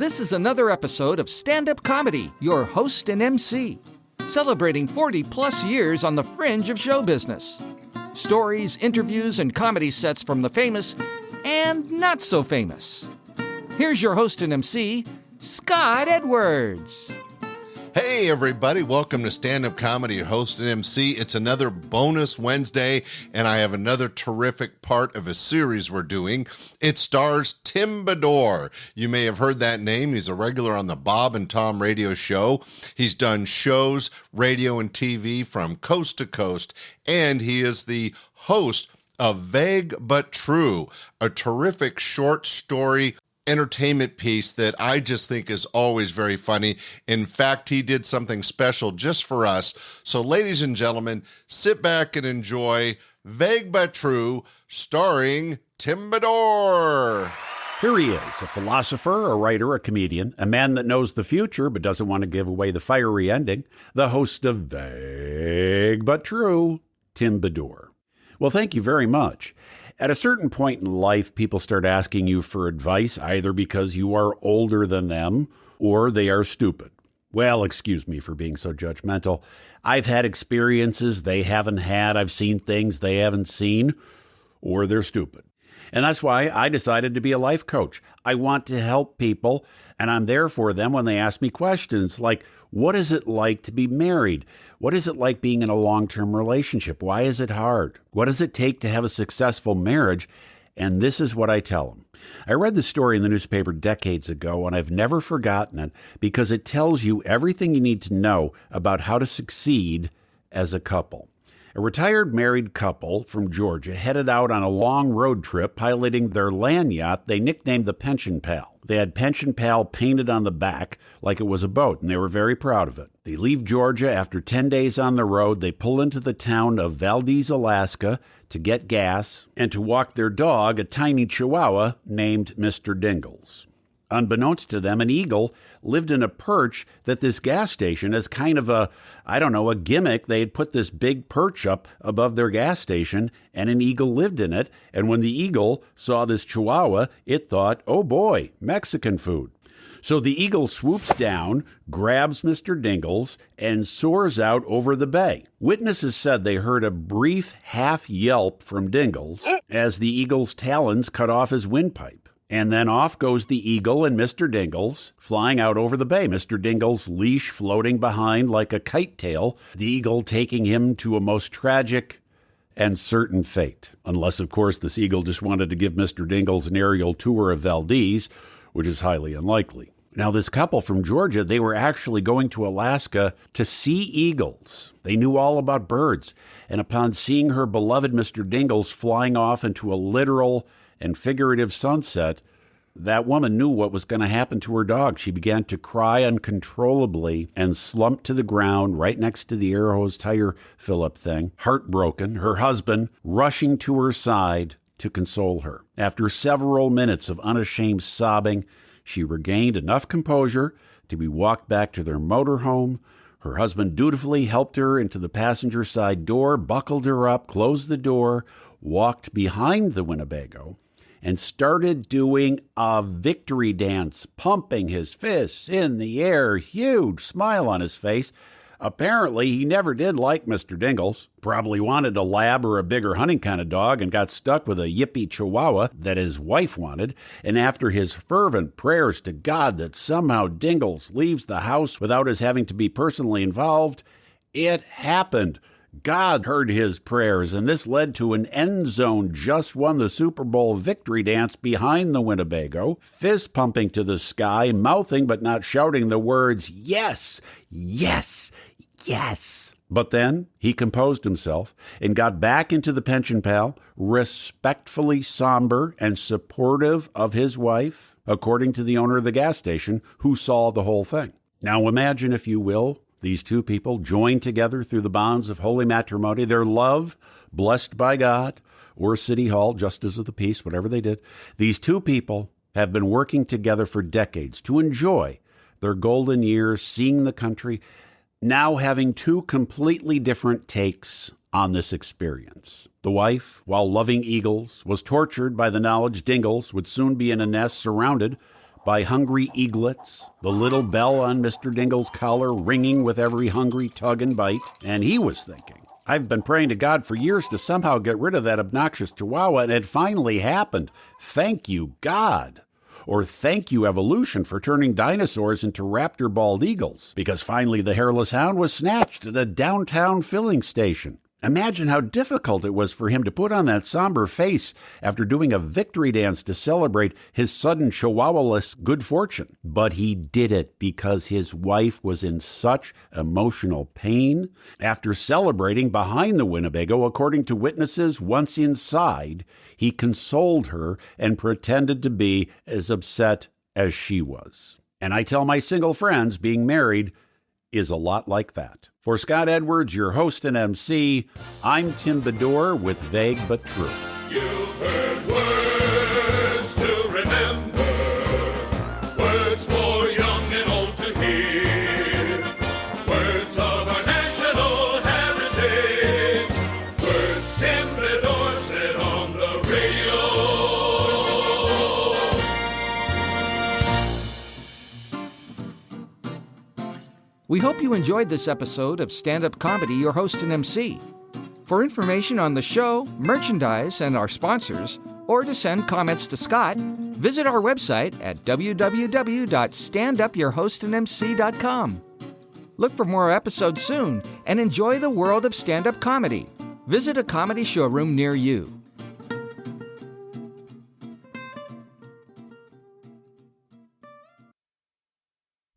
This is another episode of Standup Comedy, your host and MC, celebrating 40-plus years on the fringe of show business. Stories, interviews, and comedy sets from the famous and not so famous. Here's your host and MC, Scott Edwards. Hey everybody, welcome to Stand-Up Comedy, your host and MC. It's another bonus Wednesday, and I have another terrific part of a series we're doing. It stars Tim Bedore. You may have heard that name. He's a regular on the Bob and Tom radio show. He's done shows, radio, and TV from coast to coast, and he is the host of Vague But True, a terrific short story entertainment piece that I just think is always very funny. In fact, he did something special just for us. So ladies and gentlemen, sit back and enjoy Vague But True, starring Tim Bedore. Here he is, a philosopher, a writer, a comedian, a man that knows the future but doesn't want to give away the fiery ending, the host of Vague But True, Tim Bedore. Well, thank you very much. At a certain point in life, people start asking you for advice, either because you are older than them or they are stupid. Well, excuse me for being so judgmental. I've had experiences they haven't had. I've seen things they haven't seen, or they're stupid. And that's why I decided to be a life coach. I want to help people, and I'm there for them when they ask me questions like, what is it like to be married? What is it like being in a long-term relationship? Why is it hard? What does it take to have a successful marriage? And this is what I tell them. I read the story in the newspaper decades ago, and I've never forgotten it because it tells you everything you need to know about how to succeed as a couple. A retired married couple from Georgia headed out on a long road trip piloting their land yacht they nicknamed the Pension Pal. They had Pension Pal painted on the back like it was a boat, and they were very proud of it. They leave Georgia after 10 days on the road. They pull into the town of Valdez, Alaska, to get gas and to walk their dog, a tiny Chihuahua named Mr. Dingles. Unbeknownst to them, an eagle lived in a perch that this gas station, as kind of a gimmick. They had put this big perch up above their gas station, and an eagle lived in it. And when the eagle saw this Chihuahua, it thought, oh boy, Mexican food. So the eagle swoops down, grabs Mr. Dingles, and soars out over the bay. Witnesses said they heard a brief half yelp from Dingles as the eagle's talons cut off his windpipe. And then off goes the eagle and Mr. Dingles, flying out over the bay. Mr. Dingles' leash floating behind like a kite tail, the eagle taking him to a most tragic and certain fate. Unless, of course, this eagle just wanted to give Mr. Dingles an aerial tour of Valdez, which is highly unlikely. Now, this couple from Georgia, they were actually going to Alaska to see eagles. They knew all about birds. And upon seeing her beloved Mr. Dingles flying off into a literal and figurative sunset, that woman knew what was going to happen to her dog. She began to cry uncontrollably and slumped to the ground right next to the air hose tire fill-up thing, heartbroken, her husband rushing to her side to console her. After several minutes of unashamed sobbing, she regained enough composure to be walked back to their motorhome. Her husband dutifully helped her into the passenger side door, buckled her up, closed the door, walked behind the Winnebago, and started doing a victory dance, pumping his fists in the air, huge smile on his face. Apparently, he never did like Mr. Dingles. Probably wanted a lab or a bigger hunting kind of dog and got stuck with a yippy Chihuahua that his wife wanted. And after his fervent prayers to God that somehow Dingles leaves the house without his having to be personally involved, it happened. God heard his prayers, and this led to an end zone just won the Super Bowl victory dance behind the Winnebago, fist pumping to the sky, mouthing but not shouting the words, yes, yes, yes. But then he composed himself and got back into the Pension Pal, respectfully somber and supportive of his wife, according to the owner of the gas station, who saw the whole thing. Now imagine, if you will, these two people joined together through the bonds of holy matrimony, their love blessed by God or City Hall, justice of the peace, whatever they did. These two people have been working together for decades to enjoy their golden years, seeing the country, now having two completely different takes on this experience. The wife, while loving eagles, was tortured by the knowledge Dingles would soon be in a nest surrounded by hungry eaglets, the little bell on Mr. Dingle's collar ringing with every hungry tug and bite, and he was thinking, I've been praying to God for years to somehow get rid of that obnoxious chihuahua, and it finally happened. Thank you, God. Or thank you, evolution, for turning dinosaurs into raptor bald eagles, because finally the hairless hound was snatched at a downtown filling station. Imagine how difficult it was for him to put on that somber face after doing a victory dance to celebrate his sudden chihuahua-less good fortune. But he did it because his wife was in such emotional pain. After celebrating behind the Winnebago, according to witnesses once inside, he consoled her and pretended to be as upset as she was. And I tell my single friends, being married is a lot like that. For Scott Edwards, your host and MC, I'm Tim Bedore with Vague But True. You've heard words to remember, words for young and old to hear, words of our national heritage, words Tim Bedore said on the radio. We hope you enjoyed this episode of Stand-Up Comedy, your host and MC. For information on the show, merchandise, and our sponsors, or to send comments to Scott, visit our website at www.standupyourhostandmc.com. Look for more episodes soon and enjoy the world of stand-up comedy. Visit a comedy showroom near you.